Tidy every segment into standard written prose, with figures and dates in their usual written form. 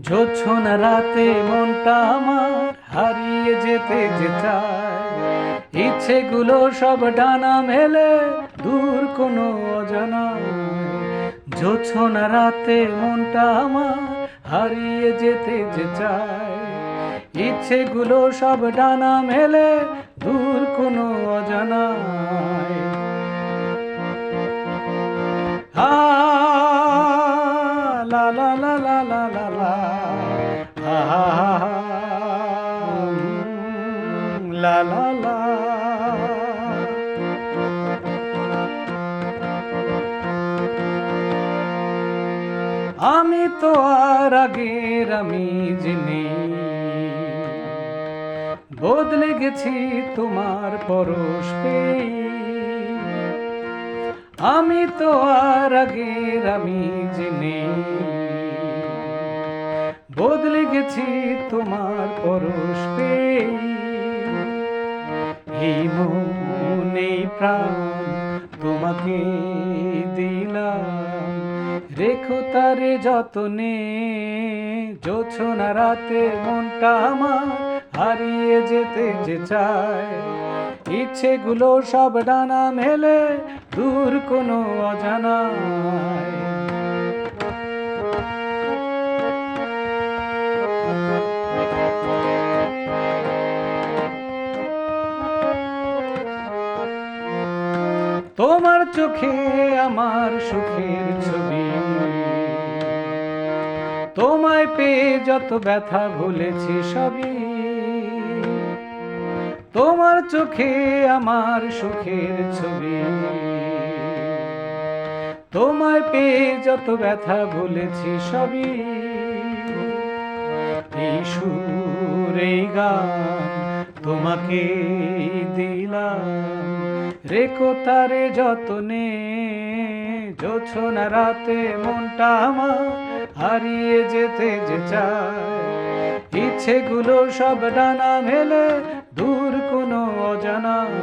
ঝোছনা রাতে মনটা আমার হারিয়ে যেতে যে চায়, ইচ্ছেগুলো সব ডানা মেলে দূর কোনো অজানায়। ঝোছনা রাতে মনটা আমার হারিয়ে যেতে যে চায়, ইচ্ছেগুলো সব ডানা মেলে দূর কোনো অজানায়। আ লা লা লা লা লা লা লা, আ লা লা লা। আমি তো আর আগের আমি যে নেই, বদলে গেছি তোমার পরশ পেয়ে। আমি তো আর আগের আমি যে নেই, বদলে গেছি তোমার পরশ পেয়ে। এই মন এই প্রাণ তোমাকে দিলাম, রেখো তারে যতনে। জোছনা রাতে মনটা আমার হারিয়ে যেতে যে চায়, ইচ্ছেগুলো সব ডানা মেলে দূর কোনো অজানায়। তোমার চোখে আমার সুখের ছবি, তোমায় পেয়ে যত ব্যথা ভুলেছি সবই। তোমার চোখে আমার সুখের ছবি, তোমায় পেয়ে যত ব্যথা ভুলেছি সবই। এই সুর এই গান তোমাকে দিলাম, রেখো তারে যতনে। জোছনা রাতে মনটা আমার হারিয়ে যেতে যে চায়, ইচ্ছেগুলো সব ডানা মেলে দূর কোনো অজানায়।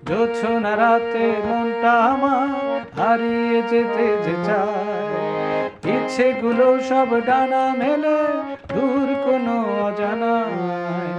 জোছনা রাতে মনটা আমার হারিয়ে যেতে যে চায়, ইচ্ছেগুলো সব ডানা মেলে দূর কোনো অজানায়।